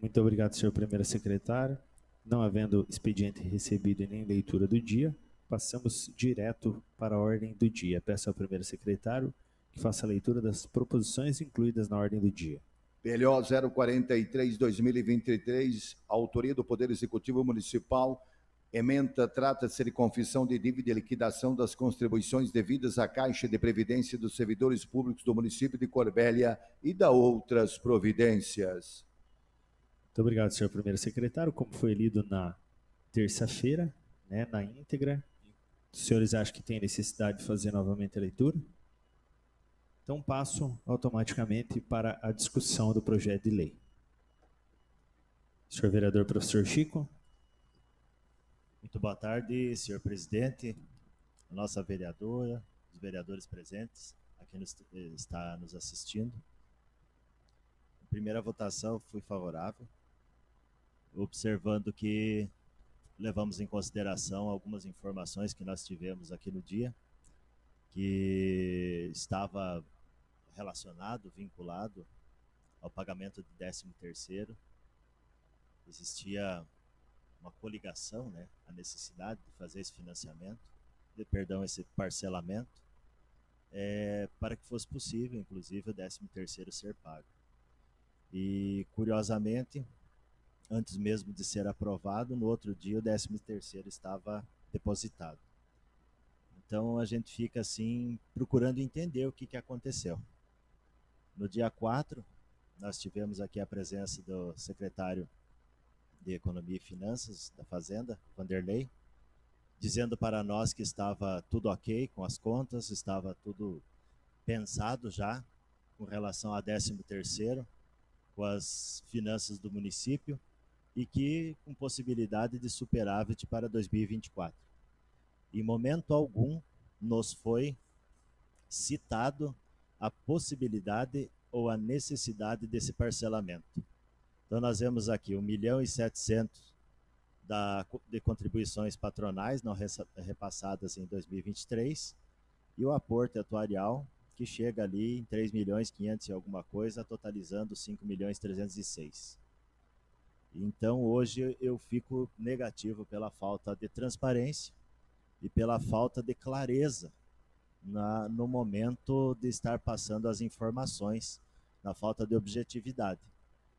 Muito obrigado, senhor primeiro secretário. Não havendo expediente recebido e nem leitura do dia, passamos direto para a ordem do dia. Peço ao primeiro secretário que faça a leitura das proposições incluídas na ordem do dia. PLO 043-2023, autoria do Poder Executivo Municipal, ementa trata-se de confissão de dívida e liquidação das contribuições devidas à Caixa de Previdência dos Servidores Públicos do município de Corbélia e da outras providências. Muito obrigado, senhor primeiro secretário. Como foi lido na terça-feira, né, na íntegra, os senhores acham que tem necessidade de fazer novamente a leitura? Então passo automaticamente para a discussão do projeto de lei. Senhor vereador professor Chico. Muito boa tarde, senhor presidente, a nossa vereadora, os vereadores presentes, a quem está nos assistindo. Na primeira votação fui favorável, observando que levamos em consideração algumas informações que nós tivemos aqui no dia, que estava relacionado, vinculado ao pagamento de 13º. Existia uma coligação, né, a necessidade de fazer esse financiamento, esse parcelamento, para que fosse possível, inclusive, o 13º ser pago. E, curiosamente, antes mesmo de ser aprovado, no outro dia o 13º estava depositado. Então, a gente fica, assim, procurando entender o que aconteceu. No dia 4, nós tivemos aqui a presença do secretário de Economia e Finanças da Fazenda, Vanderlei, dizendo para nós que estava tudo ok com as contas, estava tudo pensado já com relação a 13º, com as finanças do município e que com possibilidade de superávit para 2024. Em momento algum nos foi citado a possibilidade ou a necessidade desse parcelamento. Então nós vemos aqui 1.700.000 de contribuições patronais não repassadas em 2023 e o aporte atuarial que chega ali em 3.500.000 e alguma coisa, totalizando 5.306.000. Então hoje eu fico negativo pela falta de transparência e pela falta de clareza no momento de estar passando as informações, na falta de objetividade.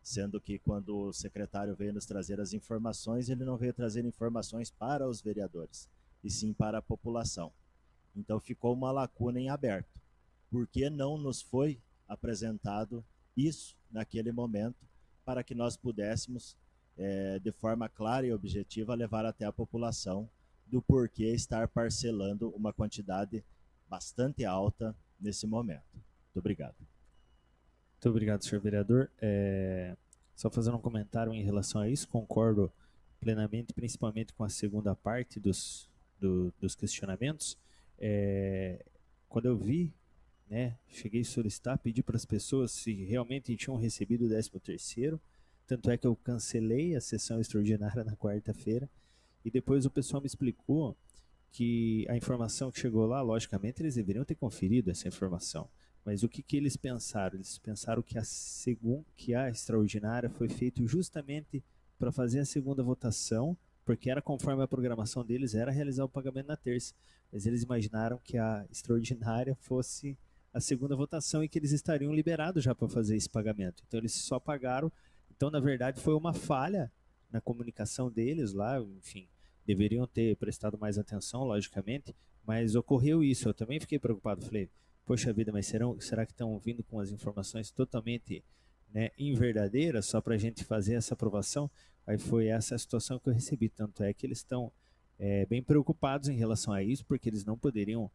Sendo que quando o secretário veio nos trazer as informações, ele não veio trazer informações para os vereadores, e sim para a população. Então ficou uma lacuna em aberto. Por que não nos foi apresentado isso naquele momento, para que nós pudéssemos, de forma clara e objetiva, levar até a população do porquê estar parcelando uma quantidade bastante alta nesse momento. Muito obrigado. Muito obrigado, senhor vereador. Só fazendo um comentário em relação a isso, concordo plenamente, principalmente com a segunda parte dos questionamentos. Quando eu vi, né, cheguei a solicitar, pedi para as pessoas se realmente tinham recebido o 13º, tanto é que eu cancelei a sessão extraordinária na quarta-feira, e depois o pessoal me explicou que a informação que chegou lá, logicamente, eles deveriam ter conferido essa informação. Mas o que eles pensaram? Eles pensaram que a extraordinária foi feita justamente para fazer a segunda votação, porque era conforme a programação deles, era realizar o pagamento na terça. Mas eles imaginaram que a extraordinária fosse a segunda votação e que eles estariam liberados já para fazer esse pagamento. Então eles só pagaram. Então, na verdade, foi uma falha na comunicação deles lá, enfim, deveriam ter prestado mais atenção, logicamente, mas ocorreu isso. Eu também fiquei preocupado. Falei, poxa vida, mas será que estão vindo com as informações totalmente, né, inverdadeiras só para a gente fazer essa aprovação? Aí foi essa a situação que eu recebi. Tanto é que eles estão bem preocupados em relação a isso, porque eles não poderiam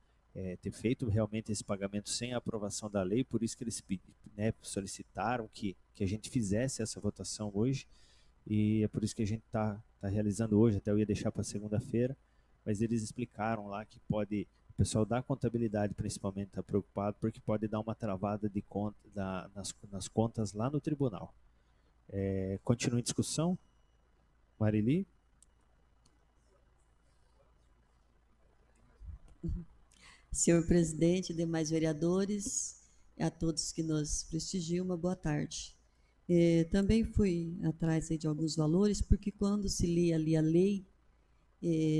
ter feito realmente esse pagamento sem a aprovação da lei, por isso que eles solicitaram que a gente fizesse essa votação hoje, e é por isso que a gente está realizando hoje. Até eu ia deixar para segunda-feira, mas eles explicaram lá que pode, o pessoal da contabilidade principalmente está preocupado, porque pode dar uma travada de conta nas contas lá no tribunal. Continua em discussão? Marili? Senhor presidente, demais vereadores, a todos que nos prestigiam, uma boa tarde. Também fui atrás aí de alguns valores, porque quando se lê ali a lei,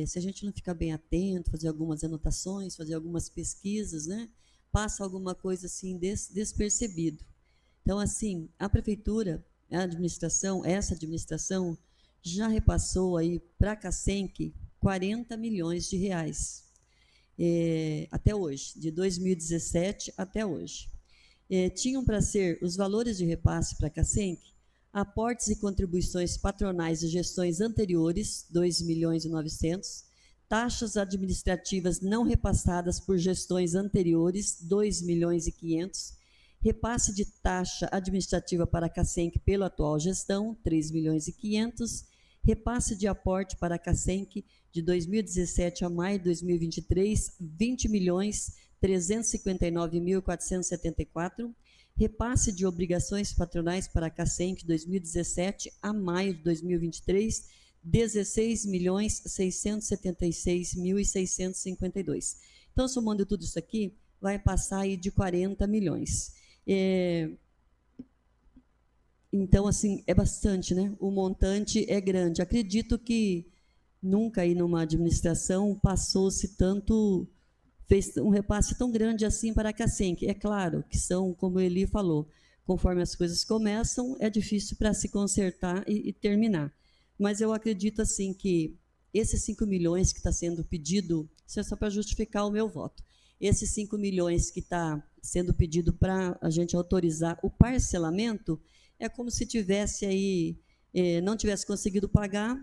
se a gente não ficar bem atento, fazer algumas anotações, fazer algumas pesquisas, né, passa alguma coisa assim despercebido. Então, assim, a prefeitura, essa administração já repassou aí para a Casenc 40 milhões de reais, até hoje, de 2017 até hoje. Tinham para ser os valores de repasse para a Casenc, aportes e contribuições patronais de gestões anteriores, 2 milhões e 900, taxas administrativas não repassadas por gestões anteriores, 2 milhões e 500, repasse de taxa administrativa para a Casenc pela atual gestão, 3 milhões e 500, repasse de aporte para a Casenc de 2017 a maio de 2023, 20 milhões 359.474, repasse de obrigações patronais para a Casenc de 2017 a maio de 2023, 16.676.652. Então, somando tudo isso aqui, vai passar aí de 40 milhões. Então, assim, é bastante, né? O montante é grande. Acredito que nunca aí numa administração passou-se tanto, fez um repasse tão grande assim para a Casenc. É claro que são, como ele falou, conforme as coisas começam, é difícil para se consertar e terminar. Mas eu acredito, assim, que esses 5 milhões que está sendo pedido, isso é só para justificar o meu voto, esses 5 milhões que está sendo pedido para a gente autorizar o parcelamento, é como se tivesse aí, não tivesse conseguido pagar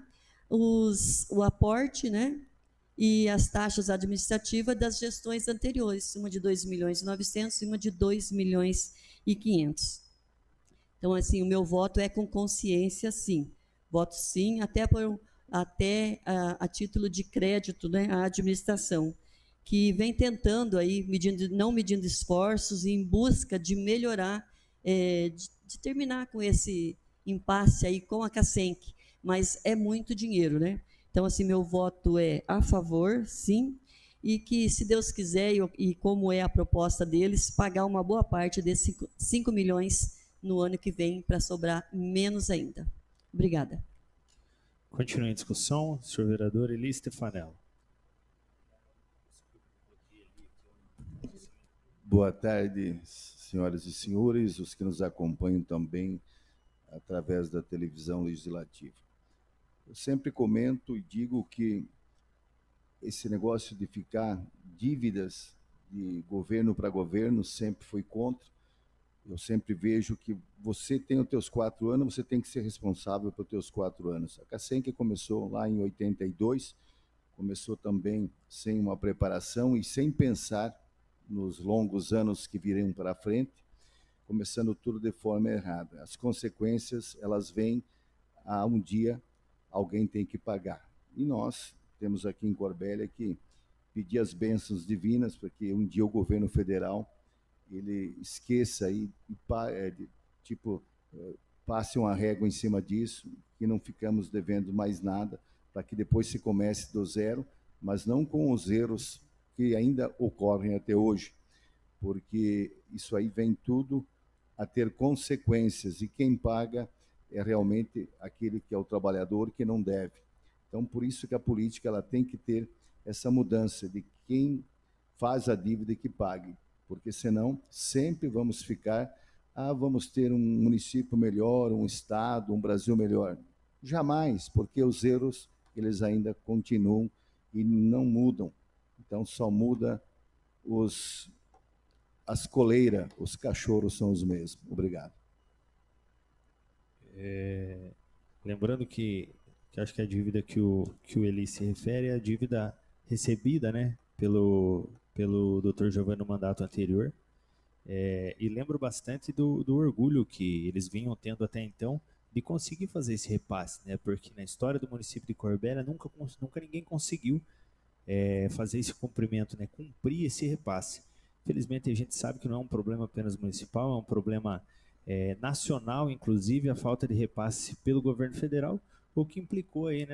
o aporte, né, e as taxas administrativas das gestões anteriores, uma de 2 milhões e 900 e uma de 2 milhões e 500. Então, assim, o meu voto é com consciência, sim. Voto sim, até a título de crédito, né, à administração, que vem tentando aí, não medindo esforços em busca de melhorar, de terminar com esse impasse aí com a Casenc, mas é muito dinheiro, né? Então, assim, meu voto é a favor, sim, e que, se Deus quiser, e como é a proposta deles, pagar uma boa parte desses 5 milhões no ano que vem, para sobrar menos ainda. Obrigada. Continue a discussão, senhor vereador Eli Stefanello. Boa tarde, senhoras e senhores, os que nos acompanham também através da televisão legislativa. Eu sempre comento e digo que esse negócio de ficar dívidas de governo para governo sempre fui contra. Eu sempre vejo que você tem os teus 4 anos, você tem que ser responsável pelos teus 4 anos. A Casenc começou lá em 82, começou também sem uma preparação e sem pensar nos longos anos que virão para frente, começando tudo de forma errada. As consequências, elas vêm a um dia, alguém tem que pagar. E nós temos aqui em Corbélia que pedir as bênçãos divinas para que um dia o governo federal ele esqueça aí, passe uma régua em cima disso, que não ficamos devendo mais nada, para que depois se comece do zero, mas não com os erros que ainda ocorrem até hoje, porque isso aí vem tudo a ter consequências, e quem paga é realmente aquele que é o trabalhador, que não deve. Então, por isso que a política ela tem que ter essa mudança de quem faz a dívida que pague, porque senão sempre vamos ficar, vamos ter um município melhor, um estado, um Brasil melhor. Jamais, porque os erros, eles ainda continuam e não mudam. Então, só muda as coleiras, os cachorros são os mesmos. Obrigado. Lembrando que acho que a dívida que o Eli se refere é a dívida recebida, né, pelo Dr. Giovanni no mandato anterior. E lembro bastante do orgulho que eles vinham tendo até então de conseguir fazer esse repasse, né, porque na história do município de Corbélia nunca ninguém conseguiu fazer esse cumprimento, né, cumprir esse repasse. Felizmente a gente sabe que não é um problema apenas municipal, é um problema nacional, inclusive a falta de repasse pelo governo federal, o que implicou aí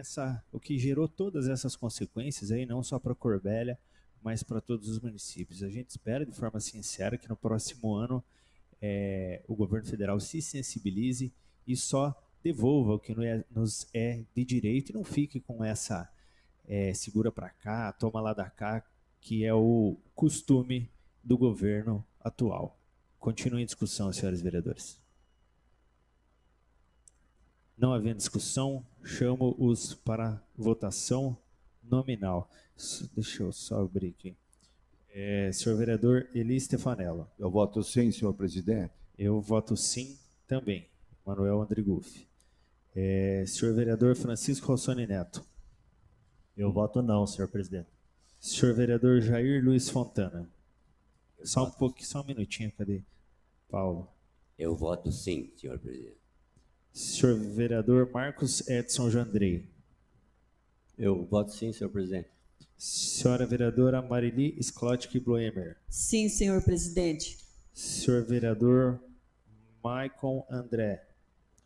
o que gerou todas essas consequências aí, não só para Corbélia, mas para todos os municípios. A gente espera de forma sincera que no próximo ano o governo federal se sensibilize e só devolva o que nos é de direito e não fique com essa segura para cá, toma lá da cá, que é o costume do governo atual. Continue em discussão, senhores vereadores. Não havendo discussão, chamo-os para votação nominal. Deixa eu só abrir aqui. Senhor vereador Eli Stefanello. Eu voto sim, senhor presidente. Eu voto sim também. Manuel Andrigufi. Senhor vereador Francisco Rossoni Neto. Eu voto não, senhor presidente. Senhor vereador Jair Luiz Fontana. Só um minutinho, cadê? Paulo. Eu voto sim, senhor presidente. Senhor vereador Marcos Edson Jandrei. Eu voto sim, senhor presidente. Senhora vereadora Marili Sklotsky Bloemer. Sim, senhor presidente. Senhor vereador Maicon André.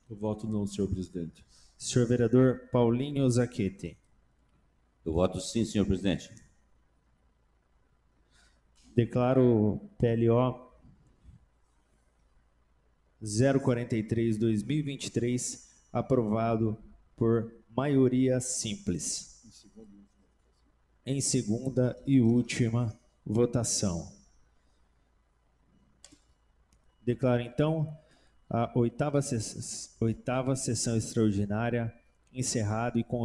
Eu voto não, senhor presidente. Senhor vereador Paulinho Zachetti. Eu voto sim, senhor presidente. Declaro PLO 043/2023 aprovado por maioria simples. Em segunda e última votação. Declaro então a oitava sessão extraordinária encerrada e com